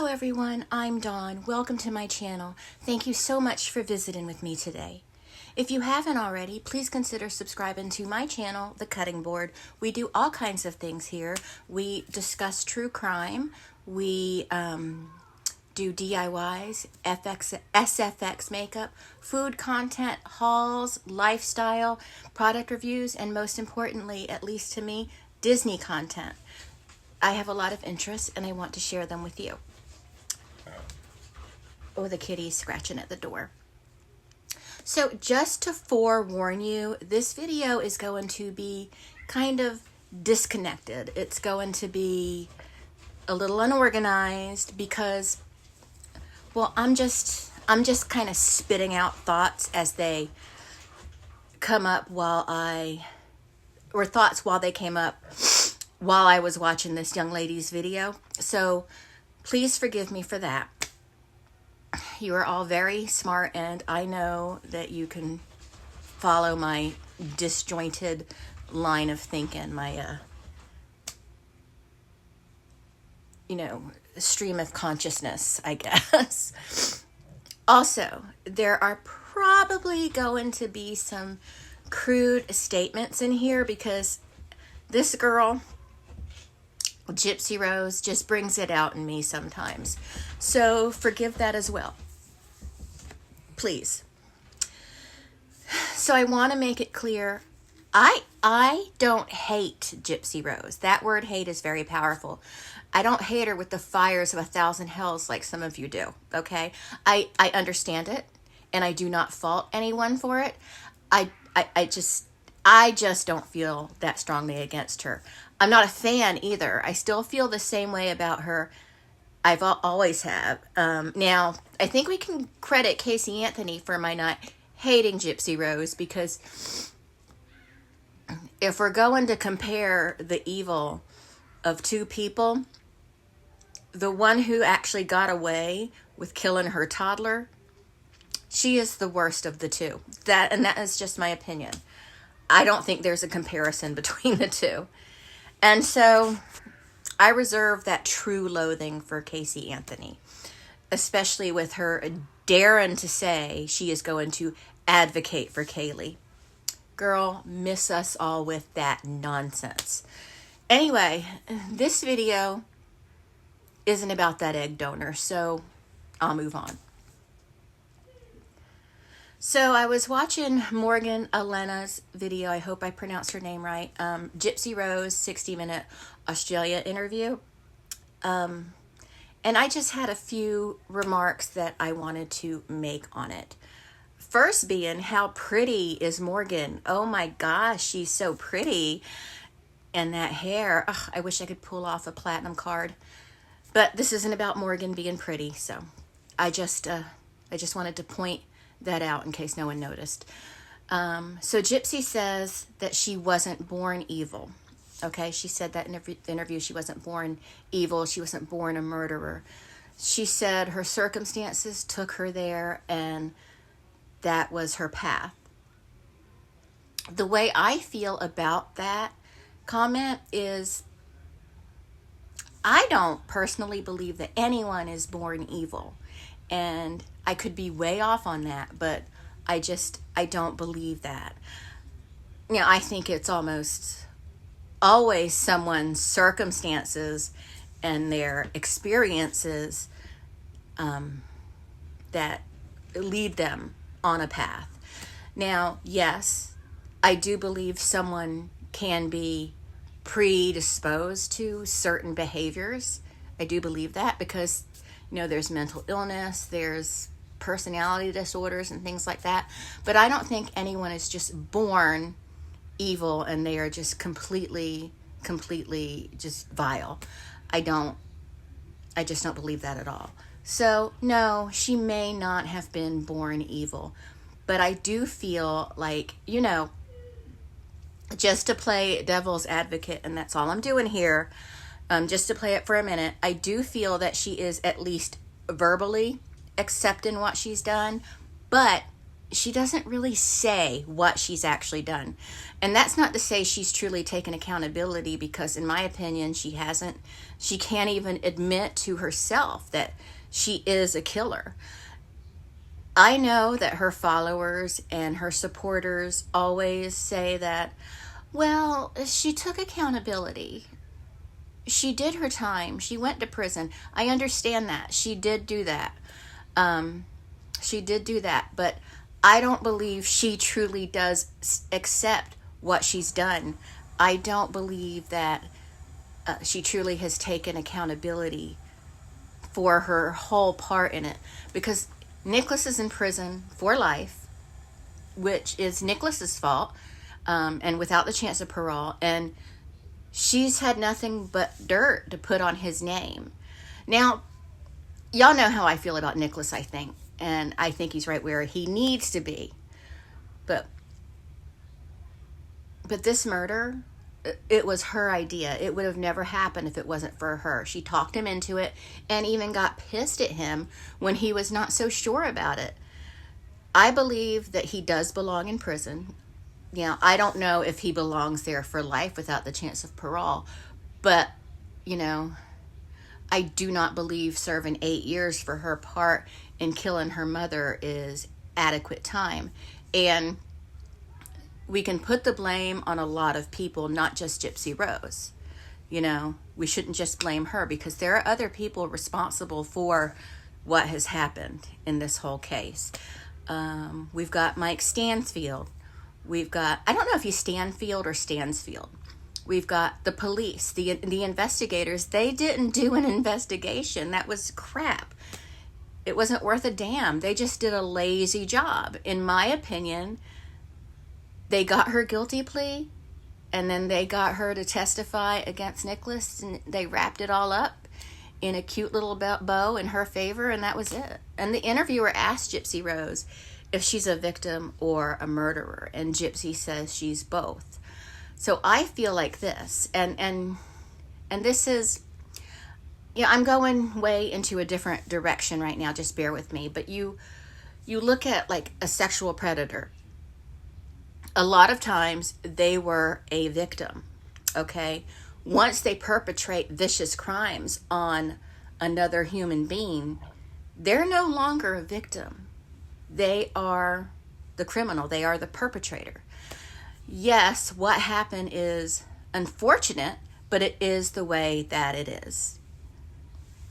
everyone, I'm Dawn. Welcome to my channel. Thank you so much for visiting with me today. If you haven't already, please consider subscribing to my channel, The Cutting Board. We do all kinds of things here. We discuss true crime. We do DIYs, SFX makeup, food content, hauls, lifestyle, product reviews, and most importantly, at least to me, Disney content. I have a lot of interests and I want to share them with you. Oh, the kitty's scratching at the door. So just to forewarn you, this video is going to be kind of disconnected. It's going to be a little unorganized because, well, I'm just kind of spitting out thoughts as they come up while they came up while I was watching this young lady's video. So please forgive me for that. You are all very smart, and I know that you can follow my disjointed line of thinking, my, stream of consciousness, I guess. Also, there are probably going to be some crude statements in here because this girl, Gypsy Rose, just brings it out in me sometimes. So forgive that as well. Please. So I want to make it clear, I don't hate Gypsy Rose. That word hate is very powerful. I don't hate her with the fires of 1,000 hells like some of you do, okay? I understand it, and I do not fault anyone for it. I just don't feel that strongly against her. I'm not a fan either. I still feel the same way about her. I've always have. Now, I think we can credit Casey Anthony for my not hating Gypsy Rose, because if we're going to compare the evil of two people, the one who actually got away with killing her toddler, she is the worst of the two. That is just my opinion. I don't think there's a comparison between the two. And so I reserve that true loathing for Casey Anthony, especially with her daring to say she is going to advocate for Kaylee. Girl, miss us all with that nonsense. Anyway, this video isn't about that egg donor, so I'll move on. So I was watching Morgan Allena's video. I hope I pronounced her name right. Gypsy Rose 60-minute Australia interview. And I just had a few remarks that I wanted to make on it. First being, how pretty is Morgan? Oh my gosh, she's so pretty. And that hair, I wish I could pull off a platinum card. But this isn't about Morgan being pretty, so I just wanted to point that out in case no one noticed. So Gypsy says that she wasn't born evil. Okay, she said that in the interview she wasn't born evil. She wasn't born a murderer. She said her circumstances took her there and that was her path. The way I feel about that comment is, I don't personally believe that anyone is born evil. And I could be way off on that, but I don't believe that. I think it's almost always someone's circumstances and their experiences that lead them on a path. Now, yes, I do believe someone can be predisposed to certain behaviors. I do believe that because there's mental illness, there's personality disorders and things like that. But I don't think anyone is just born evil and they are just completely just vile. I just don't believe that at all. So no, she may not have been born evil. But I do feel like, just to play devil's advocate, and that's all I'm doing here, just to play it for a minute, I do feel that she is at least verbally accepting what she's done, but she doesn't really say what she's actually done. And that's not to say she's truly taken accountability, because in my opinion, she hasn't. She can't even admit to herself that she is a killer. I know that her followers and her supporters always say that, well, she took accountability. She did her time. She went to prison. I understand that. She did do that. She did do that. But I don't believe she truly does accept what she's done. I don't believe that she truly has taken accountability for her whole part in it. Because Nicholas is in prison for life, which is Nicholas's fault, and without the chance of parole. And she's had nothing but dirt to put on his name. Now, y'all know how I feel about Nicholas, I think. And I think he's right where he needs to be. But this murder, it was her idea. It would have never happened if it wasn't for her. She talked him into it and even got pissed at him when he was not so sure about it. I believe that he does belong in prison. You know, I don't know if he belongs there for life without the chance of parole. But, you know, I do not believe serving 8 years for her part in killing her mother is adequate time. And we can put the blame on a lot of people, not just Gypsy Rose. You know, we shouldn't just blame her, because there are other people responsible for what has happened in this whole case. We've got Mike Stansfield. We've got, I don't know if he's Stanfield or Stansfield. We've got the police, the investigators. They didn't do an investigation. That was crap. It wasn't worth a damn. They just did a lazy job. In my opinion, they got her guilty plea, and then they got her to testify against Nicholas, and they wrapped it all up in a cute little bow in her favor, and that was it. And the interviewer asked Gypsy Rose if she's a victim or a murderer, and Gypsy says she's both. So I feel like this, and this is, you know, I'm going way into a different direction right now, just bear with me, but you look at like a sexual predator. A lot of times they were a victim, okay? Once they perpetrate vicious crimes on another human being, they're no longer a victim. They are the criminal. They are the perpetrator. Yes, what happened is unfortunate, but it is the way that it is.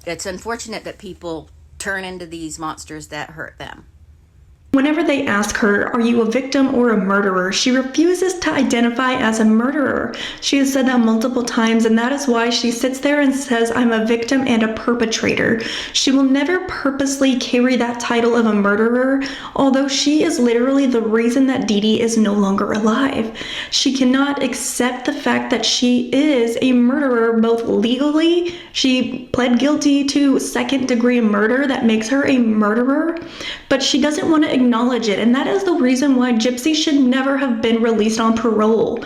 It's unfortunate that people turn into these monsters that hurt them. Whenever they ask her, "Are you a victim or a murderer?" she refuses to identify as a murderer. She has said that multiple times, and that is why she sits there and says, "I'm a victim and a perpetrator." She will never purposely carry that title of a murderer, although she is literally the reason that Dee Dee is no longer alive. She cannot accept the fact that she is a murderer, both legally. She pled guilty to second-degree murder. That makes her a murderer, but she doesn't want to acknowledge it, and that is the reason why Gypsy should never have been released on parole.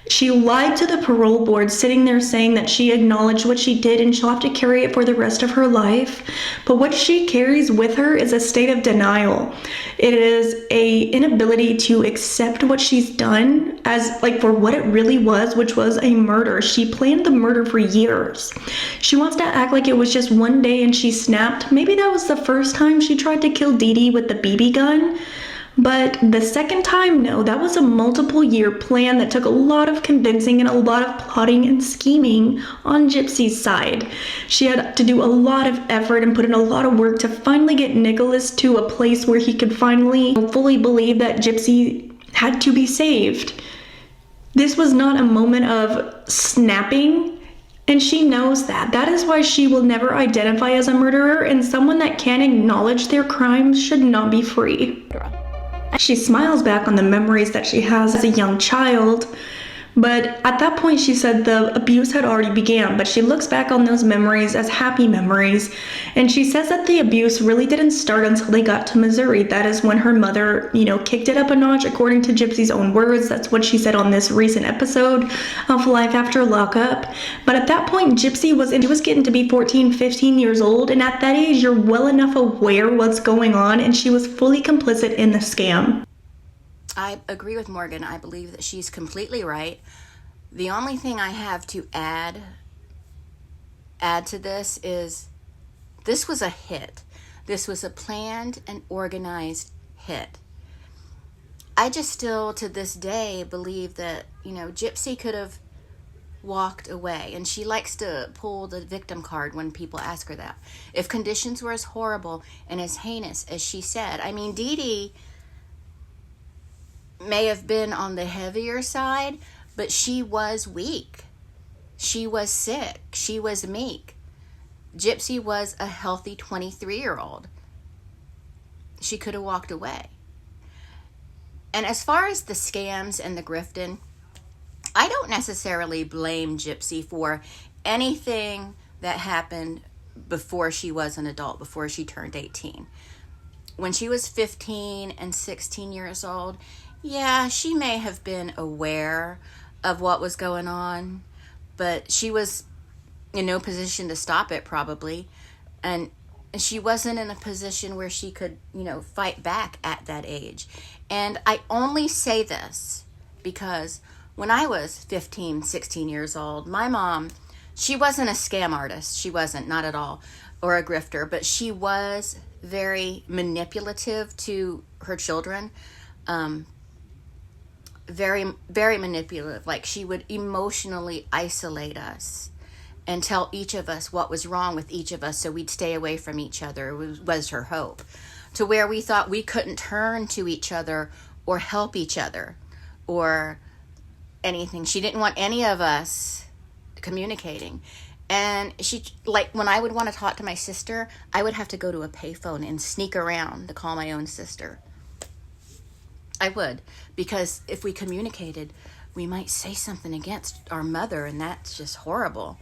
She lied to the parole board, sitting there saying that she acknowledged what she did and she'll have to carry it for the rest of her life. But what she carries with her is a state of denial. It is a inability to accept what she's done as like for what it really was, which was a murder. She planned the murder for years. She wants to act like it was just one day and she snapped. Maybe that was the first time she tried to kill Dee Dee with the BB gun. But the second time, no, that was a multiple-year plan that took a lot of convincing and a lot of plotting and scheming on Gypsy's side. She had to do a lot of effort and put in a lot of work to finally get Nicholas to a place where he could finally fully believe that Gypsy had to be saved. This was not a moment of snapping, and she knows that. That is why she will never identify as a murderer, and someone that can't acknowledge their crimes should not be free. She smiles back on the memories that she has as a young child, But at that point, she said the abuse had already began, but she looks back on those memories as happy memories. And she says that the abuse really didn't start until they got to Missouri. That is when her mother, kicked it up a notch, according to Gypsy's own words. That's what she said on this recent episode of Life After Lockup. But at that point, Gypsy was getting to be 14, 15 years old. And at that age, you're well enough aware what's going on. And she was fully complicit in the scam. I agree with Morgan. I believe that she's completely right. The only thing I have to add to this is this was a hit. This was a planned and organized hit. I just still, to this day, believe that, Gypsy could have walked away. And she likes to pull the victim card when people ask her that. If conditions were as horrible and as heinous as she said. I mean, Dee Dee may have been on the heavier side, but she was weak. She was sick. She was meek. Gypsy was a healthy 23-year-old. She could have walked away. And as far as the scams and the grifting, I don't necessarily blame Gypsy for anything that happened before she was an adult, before she turned 18. When she was 15 and 16 years old, yeah, she may have been aware of what was going on, but she was in no position to stop it, probably. And she wasn't in a position where she could, fight back at that age. And I only say this because when I was 15, 16 years old, my mom, she wasn't a scam artist. She wasn't, not at all, or a grifter, but she was very manipulative to her children. Very, very manipulative. Like, she would emotionally isolate us and tell each of us what was wrong with each of us so we'd stay away from each other. It was her hope. To where we thought we couldn't turn to each other or help each other or anything. She didn't want any of us communicating. And she, like, when I would want to talk to my sister, I would have to go to a payphone and sneak around to call my own sister. I would, because if we communicated, we might say something against our mother, and that's just horrible.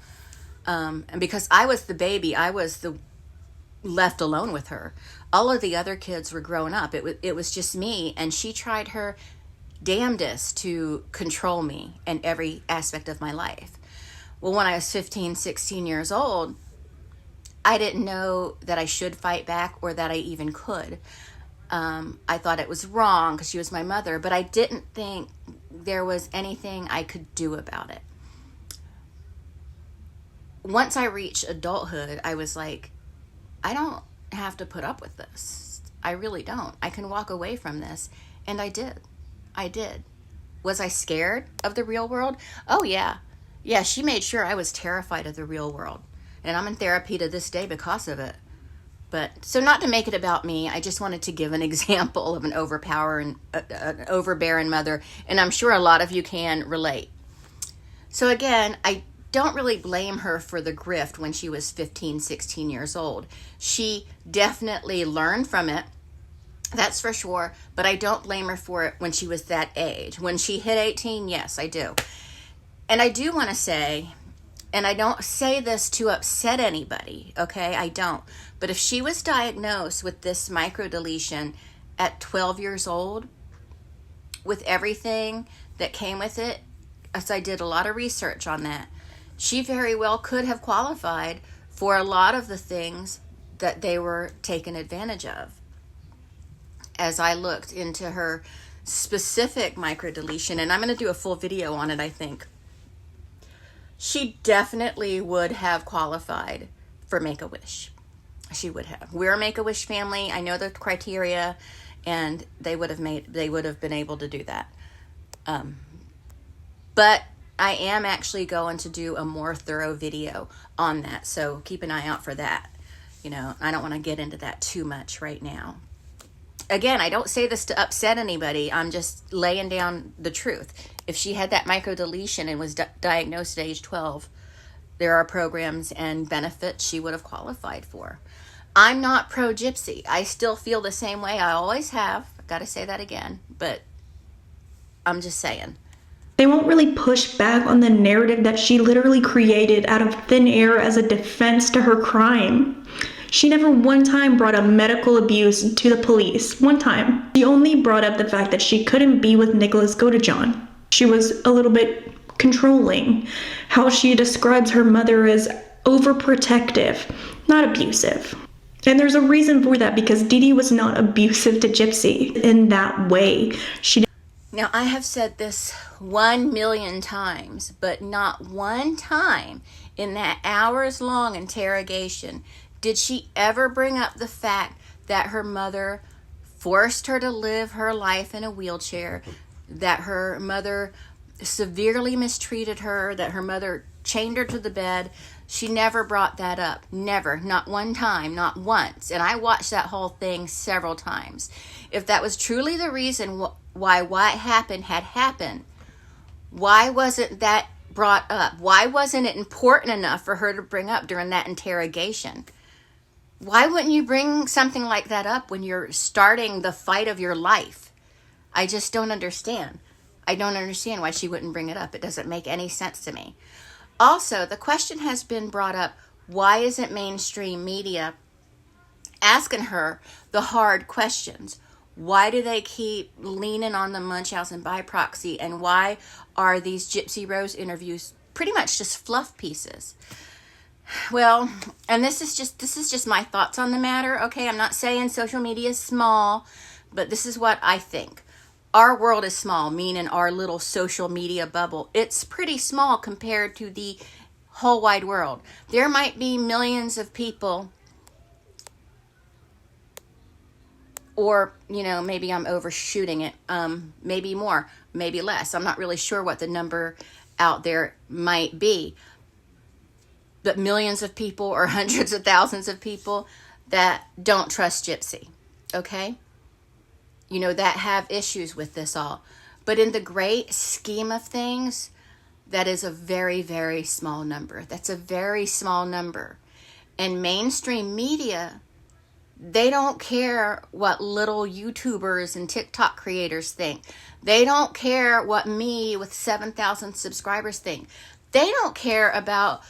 And because I was the baby, I was the left alone with her. All of the other kids were grown up. It was just me, and she tried her damnedest to control me in every aspect of my life. Well, when I was 15, 16 years old, I didn't know that I should fight back or that I even could. I thought it was wrong because she was my mother, but I didn't think there was anything I could do about it. Once I reached adulthood, I was like, I don't have to put up with this. I really don't. I can walk away from this. And I did. I did. Was I scared of the real world? Oh, yeah. Yeah, she made sure I was terrified of the real world. And I'm in therapy to this day because of it. But so not to make it about me, I just wanted to give an example of an overbearing mother, and I'm sure a lot of you can relate. So again, I don't really blame her for the grift when she was 15, 16 years old. She definitely learned from it, that's for sure, but I don't blame her for it when she was that age. When she hit 18, yes, I do. And I do want to say, and I don't say this to upset anybody, okay? I don't. But if she was diagnosed with this microdeletion at 12 years old, with everything that came with it, as I did a lot of research on that, she very well could have qualified for a lot of the things that they were taking advantage of. As I looked into her specific microdeletion, and I'm going to do a full video on it, I think, she definitely would have qualified for Make-A-Wish. She would have. We're a Make-A-Wish family. I know the criteria, and they would have been able to do that. But I am actually going to do a more thorough video on that, so keep an eye out for that. I don't want to get into that too much right now. Again, I don't say this to upset anybody. I'm just laying down the truth. If she had that microdeletion and was diagnosed at age 12, there are programs and benefits she would have qualified for. I'm not pro-Gypsy. I still feel the same way. I always have. I've got to say that again. But I'm just saying. They won't really push back on the narrative that she literally created out of thin air as a defense to her crime. She never one time brought up medical abuse to the police. One time. She only brought up the fact that she couldn't be with Nicholas Godejohn. She was a little bit controlling. How she describes her mother as overprotective, not abusive. And there's a reason for that, because Dee Dee was not abusive to Gypsy in that way. Now, I have said this 1,000,000 times, but not one time in that hours-long interrogation did she ever bring up the fact that her mother forced her to live her life in a wheelchair, that her mother severely mistreated her, that her mother chained her to the bed. She never brought that up. Never. Not one time. Not once. And I watched that whole thing several times. If that was truly the reason why what happened had happened, why wasn't that brought up? Why wasn't it important enough for her to bring up during that interrogation? Why wouldn't you bring something like that up when you're starting the fight of your life? I just don't understand. I don't understand why she wouldn't bring it up. It doesn't make any sense to me. Also, the question has been brought up, why isn't mainstream media asking her the hard questions? Why do they keep leaning on the Munchausen by proxy? And why are these Gypsy Rose interviews pretty much just fluff pieces? Well, and this is just my thoughts on the matter, okay? I'm not saying social media is small, but this is what I think. Our world is small, meaning our little social media bubble. It's pretty small compared to the whole wide world. There might be millions of people, or, maybe I'm overshooting it, maybe more, maybe less. I'm not really sure what the number out there might be. But millions of people or hundreds of thousands of people that don't trust Gypsy, okay? That have issues with this all. But in the great scheme of things, that is a very, very small number. That's a very small number. And mainstream media, they don't care what little YouTubers and TikTok creators think. They don't care what me with 7,000 subscribers think. They don't care about...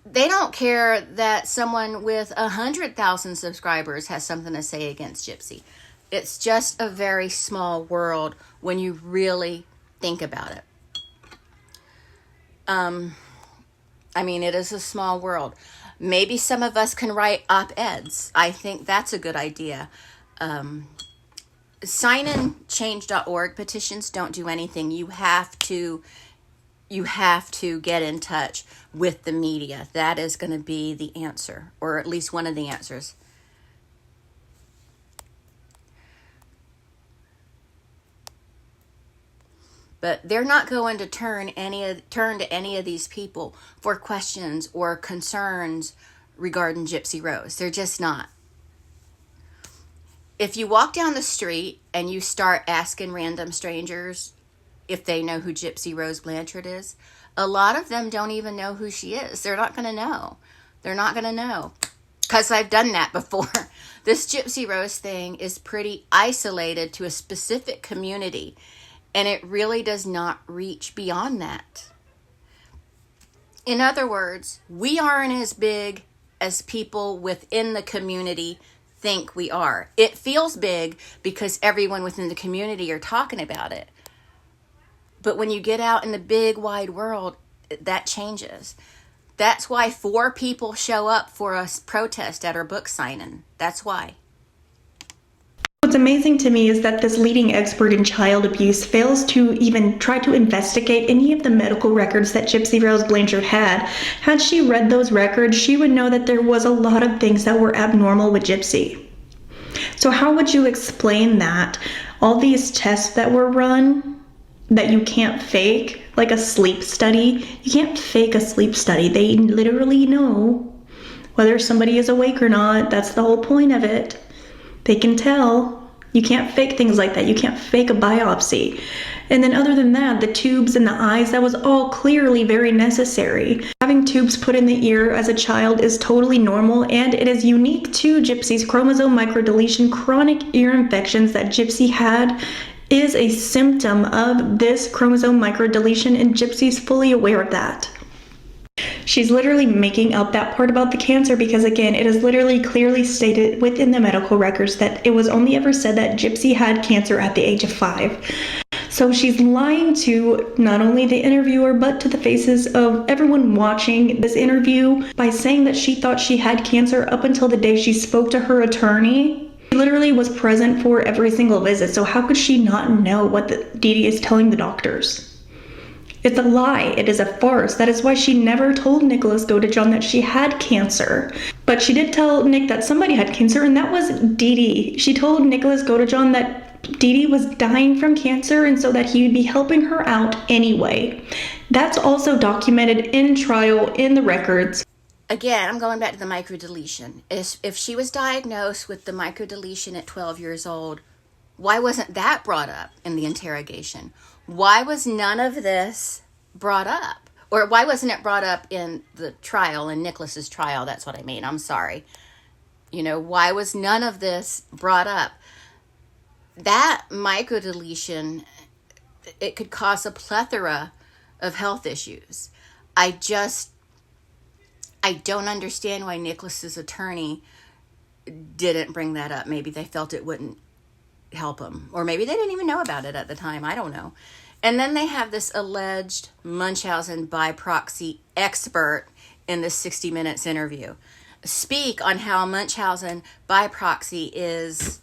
They don't care that someone with 100,000 subscribers has something to say against Gypsy. It's just a very small world when you really think about it. It is a small world. Maybe some of us can write op-eds. I think that's a good idea. Sign-in-change.org petitions don't do anything. You have to get in touch with the media. That is going to be the answer, or at least one of the answers. But they're not going to turn to any of these people for questions or concerns regarding Gypsy Rose. They're just not. If you walk down the street and you start asking random strangers if they know who Gypsy Rose Blanchard is, a lot of them don't even know who she is. They're not going to know. They're not going to know. Because I've done that before. This Gypsy Rose thing is pretty isolated to a specific community. And it really does not reach beyond that. In other words, we aren't as big as people within the community think we are. It feels big because everyone within the community are talking about it. But when you get out in the big, wide world, that changes. That's why 4 people show up for a protest at her book signing. That's why. What's amazing to me is that this leading expert in child abuse fails to even try to investigate any of the medical records that Gypsy Rose Blanchard had. Had she read those records, she would know that there was a lot of things that were abnormal with Gypsy. So how would you explain that? All these tests that were run that you can't fake, like a sleep study. You can't fake a sleep study. They literally know whether somebody is awake or not. That's the whole point of it. They can tell. You can't fake things like that. You can't fake a biopsy. And then other than that, the tubes in the eyes, that was all clearly very necessary. Having tubes put in the ear as a child is totally normal, and it is unique to Gypsy's chromosome microdeletion chronic ear infections that Gypsy had is a symptom of this chromosome microdeletion, and Gypsy's fully aware of that. She's literally making up that part about the cancer because, again, it is literally clearly stated within the medical records that it was only ever said that Gypsy had cancer at the age of 5. So she's lying to not only the interviewer, but to the faces of everyone watching this interview by saying that she thought she had cancer up until the day she spoke to her attorney. She literally was present for every single visit, so how could she not know what Dee Dee is telling the doctors? It's a lie. It is a farce. That is why she never told Nicholas Godejohn that she had cancer. But she did tell Nick that somebody had cancer, and that was Dee Dee. She told Nicholas Godejohn that Dee Dee was dying from cancer, and so that he would be helping her out anyway. That's also documented in trial in the records. Again, I'm going back to the microdeletion. If she was diagnosed with the microdeletion at 12 years old, why wasn't that brought up in the interrogation? Why was none of this brought up? Or why wasn't it brought up in the trial, in Nicholas's trial? That's what I mean. I'm sorry. Why was none of this brought up? That microdeletion, it could cause a plethora of health issues. I don't understand why Nicholas's attorney didn't bring that up. Maybe they felt it wouldn't help him, or maybe they didn't even know about it at the time. I don't know. And then they have this alleged Munchausen by proxy expert in this 60 Minutes interview speak on how Munchausen by proxy is,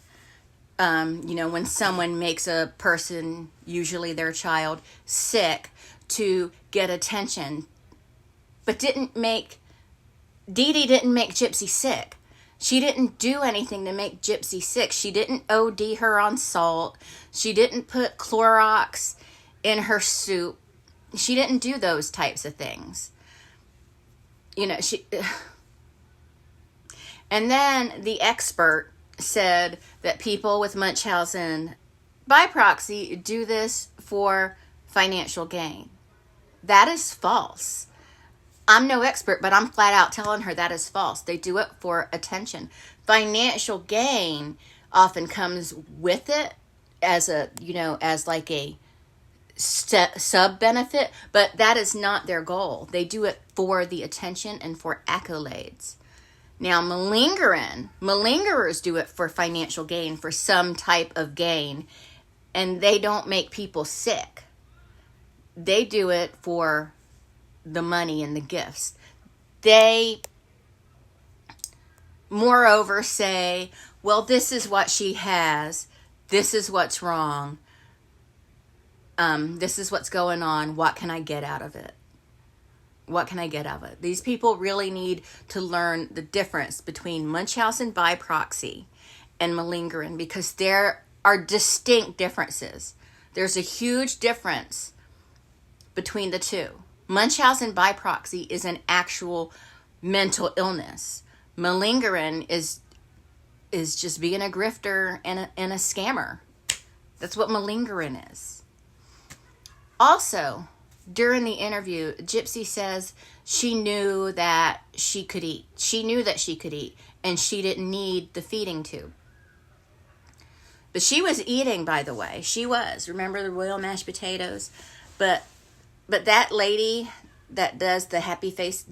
when someone makes a person, usually their child, sick to get attention, but Dee Dee didn't make Gypsy sick. She didn't do anything to make Gypsy sick. She didn't OD her on salt. She didn't put Clorox in her soup. She didn't do those types of things. And then the expert said that people with Munchausen by proxy do this for financial gain. That is false. I'm no expert, but I'm flat out telling her that is false. They do it for attention. Financial gain often comes with it as like a sub benefit, but that is not their goal. They do it for the attention and for accolades. Now, malingerers do it for financial gain, for some type of gain, and they don't make people sick. They do it for the money and the gifts. They, moreover, say, well, this is what she has. This is what's wrong. This is what's going on. What can I get out of it? What can I get out of it? These people really need to learn the difference between Munchausen by proxy and malingering, because there are distinct differences. There's a huge difference between the two. Munchausen by proxy is an actual mental illness. Malingering is just being a grifter and a scammer. That's what malingering is. Also, during the interview, Gypsy says she knew that she could eat. She knew that she could eat, and she didn't need the feeding tube. But she was eating, by the way. She was. Remember the royal mashed potatoes? But that lady that does the Happy Face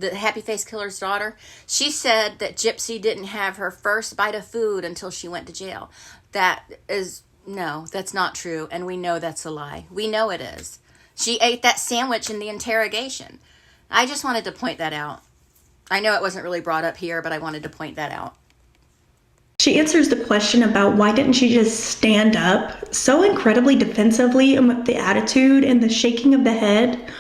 Killer's daughter, she said that Gypsy didn't have her first bite of food until she went to jail. That's not true, and we know that's a lie. We know it is. She ate that sandwich in the interrogation. I just wanted to point that out. I know it wasn't really brought up here, but I wanted to point that out. She answers the question about why didn't she just stand up so incredibly defensively, and with the attitude and the shaking of the head.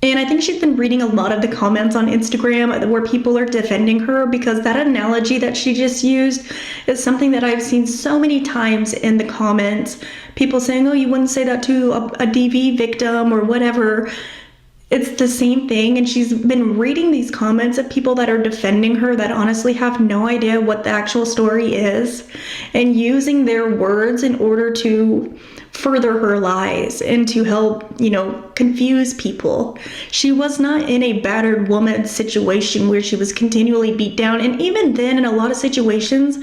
And I think she's been reading a lot of the comments on Instagram where people are defending her, because that analogy that she just used is something that I've seen so many times in the comments. People saying, oh, you wouldn't say that to a DV victim or whatever. It's the same thing, and she's been reading these comments of people that are defending her that honestly have no idea what the actual story is, and using their words in order to further her lies and to help, confuse people. She was not in a battered woman situation where she was continually beat down, and even then, in a lot of situations,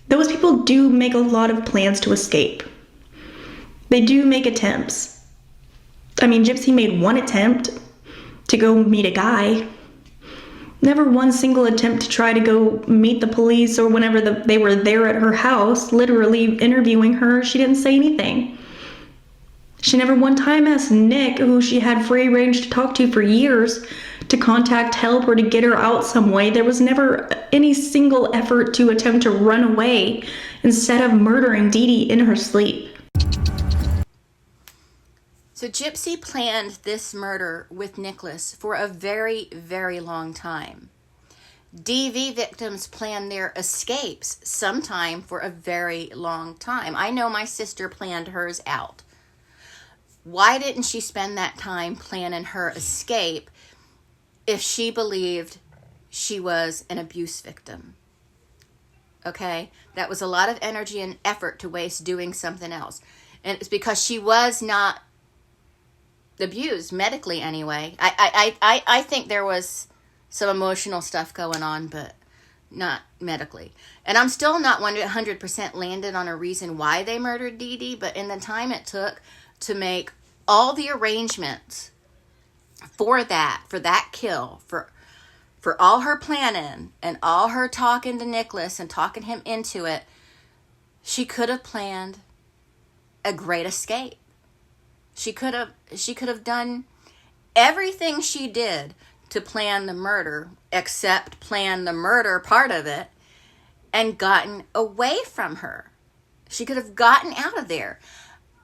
those people do make a lot of plans to escape. They do make attempts. I mean, Gypsy made one attempt to go meet a guy. Never one single attempt to try to go meet the police, or whenever they were there at her house, literally interviewing her, she didn't say anything. She never one time asked Nick, who she had free range to talk to for years, to contact help or to get her out some way. There was never any single effort to attempt to run away instead of murdering Dee Dee in her sleep. So Gypsy planned this murder with Nicholas for a very, very long time. DV victims plan their escapes sometime for a very long time. I know my sister planned hers out. Why didn't she spend that time planning her escape if she believed she was an abuse victim? Okay? That was a lot of energy and effort to waste doing something else. And it's because she was not abused, medically anyway. I think there was some emotional stuff going on, but not medically. And I'm still not 100% landed on a reason why they murdered Dee Dee, but in the time it took to make all the arrangements for that kill, for all her planning and all her talking to Nicholas and talking him into it, she could have planned a great escape. She could have done everything she did to plan the murder, except plan the murder part of it, and gotten away from her. She could have gotten out of there.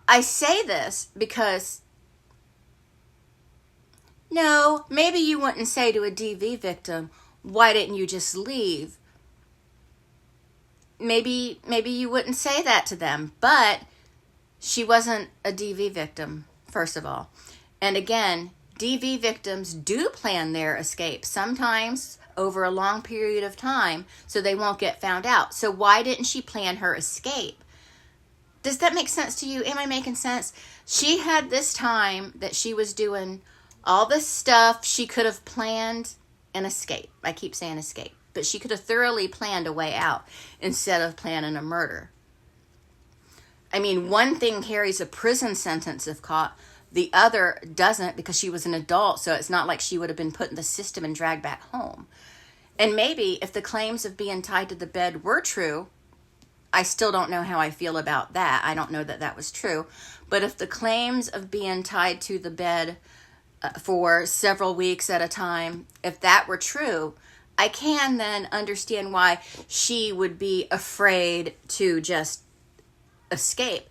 I say this because, no, maybe you wouldn't say to a DV victim, why didn't you just leave? Maybe you wouldn't say that to them, but she wasn't a DV victim, first of all. And again, DV victims do plan their escape, sometimes over a long period of time, so they won't get found out. So why didn't she plan her escape? Does that make sense to you? Am I making sense? She had this time that she was doing all this stuff. She could have planned an escape. I keep saying escape. But she could have thoroughly planned a way out instead of planning a murder. I mean, one thing carries a prison sentence if caught. The other doesn't, because she was an adult, so it's not like she would have been put in the system and dragged back home. And maybe if the claims of being tied to the bed were true, I still don't know how I feel about that. I don't know that that was true. But if the claims of being tied to the bed for several weeks at a time, if that were true, I can then understand why she would be afraid to just escape.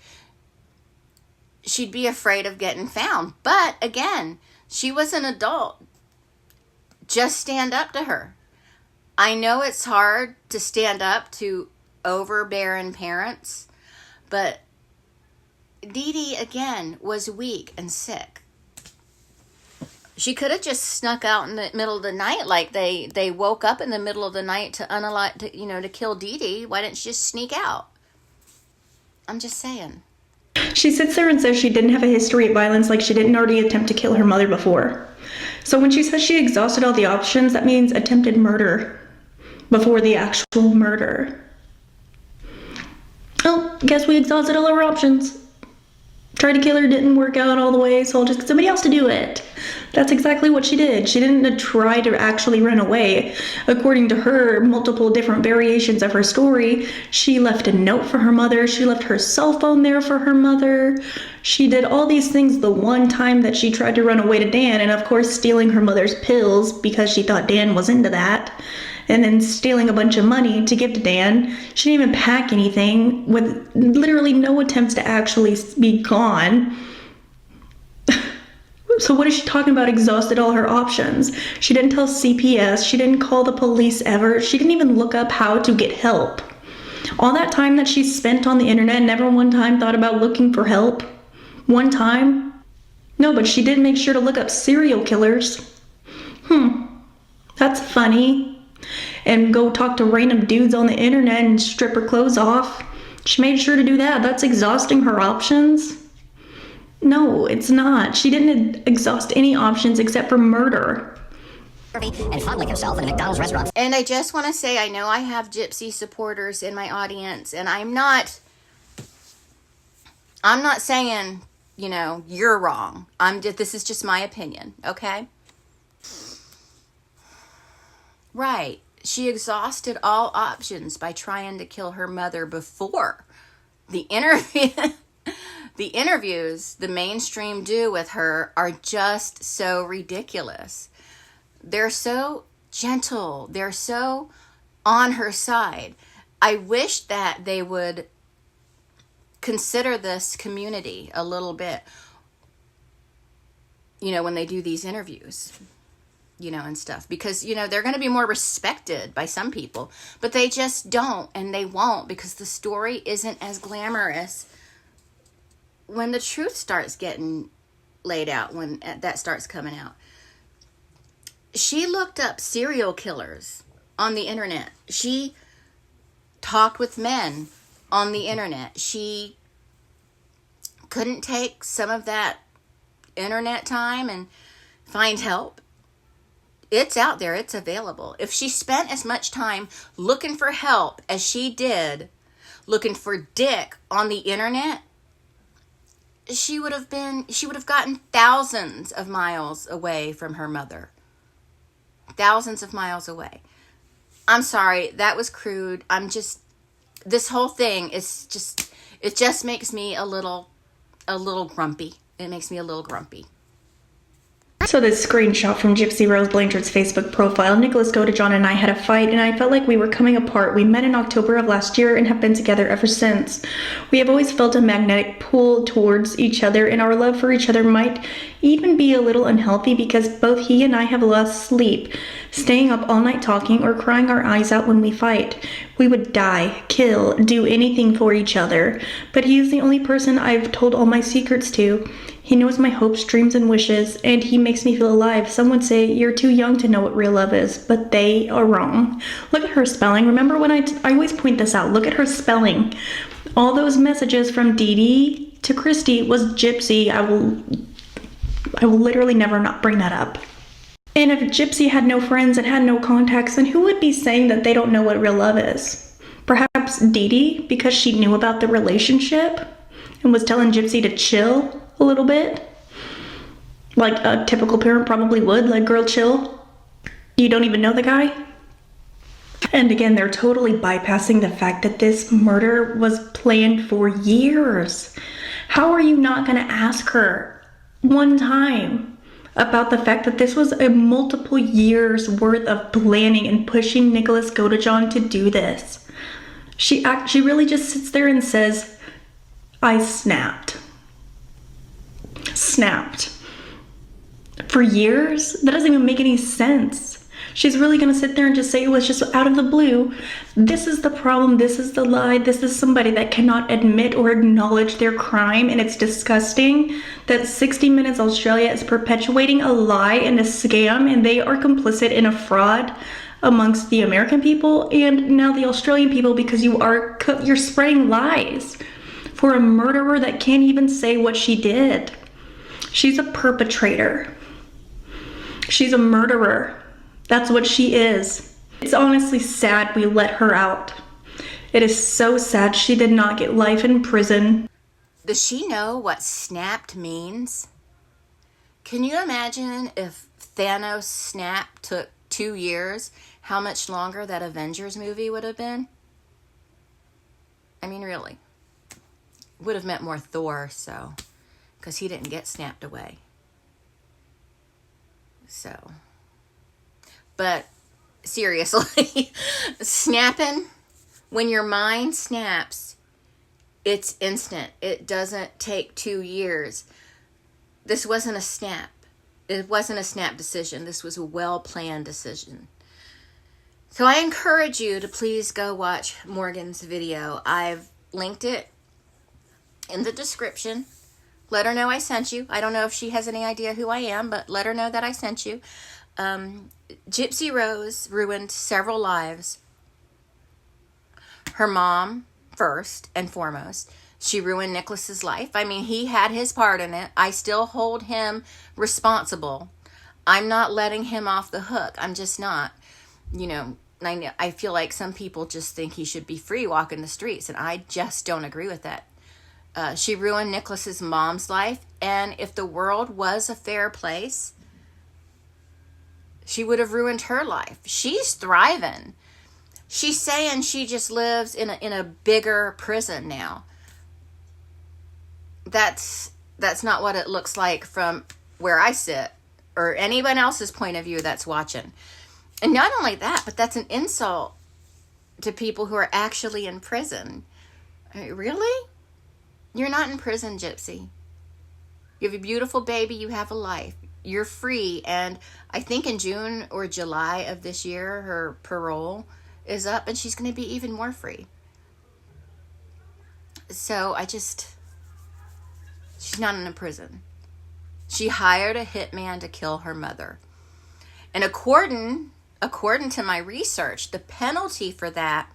She'd be afraid of getting found. But again, she was an adult. Just stand up to her. I know it's hard to stand up to overbearing parents, but Dee Dee, again, was weak and sick. She could have just snuck out in the middle of the night, like they woke up in the middle of the night to kill Dee Dee. Why didn't she just sneak out? I'm just saying. She sits there and says she didn't have a history of violence, like she didn't already attempt to kill her mother before. So when she says she exhausted all the options, that means attempted murder before the actual murder. Oh, guess we exhausted all our options. Tried to kill her, didn't work out all the way, so I'll just get somebody else to do it. That's exactly what she did. She didn't try to actually run away. According to her, multiple different variations of her story, she left a note for her mother. She left her cell phone there for her mother. She did all these things the one time that she tried to run away to Dan, and of course stealing her mother's pills because she thought Dan was into that. And then stealing a bunch of money to give to Dan. She didn't even pack anything, with literally no attempts to actually be gone. So what is she talking about, exhausted all her options? She didn't tell CPS. She didn't call the police ever. She didn't even look up how to get help. All that time that she spent on the internet, never one time thought about looking for help. One time? No, but she did make sure to look up serial killers. That's funny. And go talk to random dudes on the internet and strip her clothes off. She made sure to do that. That's exhausting her options? No, it's not. She didn't exhaust any options except for murder. And fondling himself in a McDonald's restaurant. And I just want to say, I know I have Gypsy supporters in my audience, and I'm not I'm not saying, you know, you're wrong. This is just my opinion, okay? Right. She exhausted all options by trying to kill her mother before the interview. The interviews the mainstream do with her are just so ridiculous. They're so gentle. They're so on her side. I wish that they would consider this community a little bit, you know, when they do these interviews, you know, and stuff. Because, you know, they're going to be more respected by some people. But they just don't, and they won't, because the story isn't as glamorous when the truth starts getting laid out, when that starts coming out. She looked up serial killers on the internet. She talked with men on the internet. She couldn't take some of that internet time and find help. It's out there. It's available. If she spent as much time looking for help as she did looking for dick on the internet, she would have gotten thousands of miles away from her mother. Thousands of miles away. I'm sorry, that was crude. This whole thing is just, it just makes me a little grumpy. It makes me a little grumpy. So this screenshot from Gypsy Rose Blanchard's Facebook profile, Nicholas Godejohn and I had a fight, and I felt like we were coming apart. We met in October of last year and have been together ever since. We have always felt a magnetic pull towards each other, and our love for each other might even be a little unhealthy because both he and I have lost sleep, staying up all night talking or crying our eyes out when we fight. We would die, kill, do anything for each other, but he is the only person I've told all my secrets to. He knows my hopes, dreams, and wishes, and he makes me feel alive. Some would say you're too young to know what real love is, but they are wrong. Look at her spelling. Remember when I always point this out. Look at her spelling. All those messages from Dee Dee to Christy was Gypsy. I will literally never not bring that up. And if Gypsy had no friends and had no contacts, then who would be saying that they don't know what real love is? Perhaps Dee Dee, because she knew about the relationship and was telling Gypsy to chill a little bit, like a typical parent probably would, like, girl, chill. You don't even know the guy. And again, they're totally bypassing the fact that this murder was planned for years. How are you not going to ask her one time about the fact that this was a multiple years worth of planning and pushing Nicholas Godejohn to do this? She really just sits there and says, I snapped. For years? That doesn't even make any sense. She's really gonna sit there and just say it was just out of the blue. This is the problem. This is the lie. This is somebody that cannot admit or acknowledge their crime, and it's disgusting that 60 Minutes Australia is perpetuating a lie and a scam, and they are complicit in a fraud amongst the American people and now the Australian people, because you're spreading lies for a murderer that can't even say what she did. She's a perpetrator. She's a murderer. That's what she is. It's honestly sad we let her out. It is so sad she did not get life in prison. Does she know what snapped means? Can you imagine if Thanos' snap took 2 years, how much longer that Avengers movie would have been? I mean, really. Would have meant more Thor, so, because he didn't get snapped away. So, but seriously, snapping, when your mind snaps, it's instant. It doesn't take 2 years. This wasn't a snap. It wasn't a snap decision. This was a well-planned decision. So I encourage you to please go watch Morgan's video. I've linked it in the description. Let her know I sent you. I don't know if she has any idea who I am, but let her know that I sent you. Gypsy Rose ruined several lives. Her mom, first and foremost. She ruined Nicholas's life. I mean, he had his part in it. I still hold him responsible. I'm not letting him off the hook. I'm just not. You know, I feel like some people just think he should be free walking the streets, and I just don't agree with that. She ruined Nicholas's mom's life. And if the world was a fair place, she would have ruined her life. She's thriving. She's saying she just lives in a bigger prison now. That's not what it looks like from where I sit or anyone else's point of view that's watching. And not only that, but that's an insult to people who are actually in prison. I mean, really? You're not in prison, Gypsy. You have a beautiful baby. You have a life. You're free. And I think in June or July of this year, her parole is up and she's going to be even more free. So she's not in a prison. She hired a hitman to kill her mother. And according to my research, the penalty for that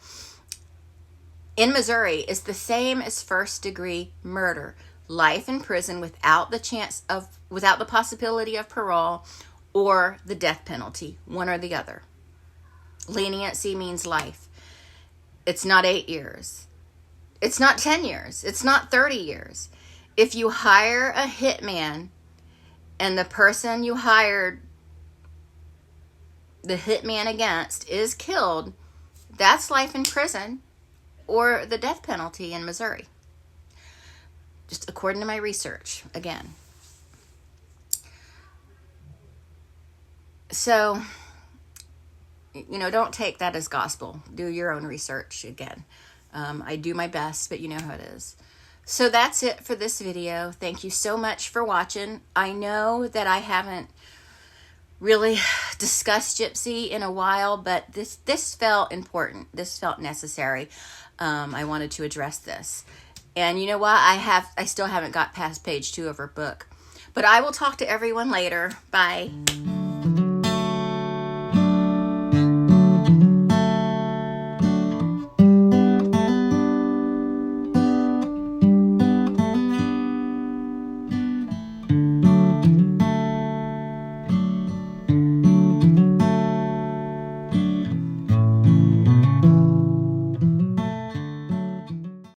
in Missouri is the same as first-degree murder. Life in prison without the possibility of parole or the death penalty, one or the other. Leniency means life. It's not 8 years. It's not 10 years. It's not 30 years. If you hire a hitman and the person you hired the hitman against is killed, that's life in prison or the death penalty in Missouri. Just according to my research, again. So, don't take that as gospel. Do your own research again. I do my best, but you know how it is. So that's it for this video. Thank you so much for watching. I know that I haven't really discussed Gypsy in a while, but this felt important. This felt necessary. I wanted to address this. And you know what? I still haven't got past page 2 of her book. But I will talk to everyone later. Bye.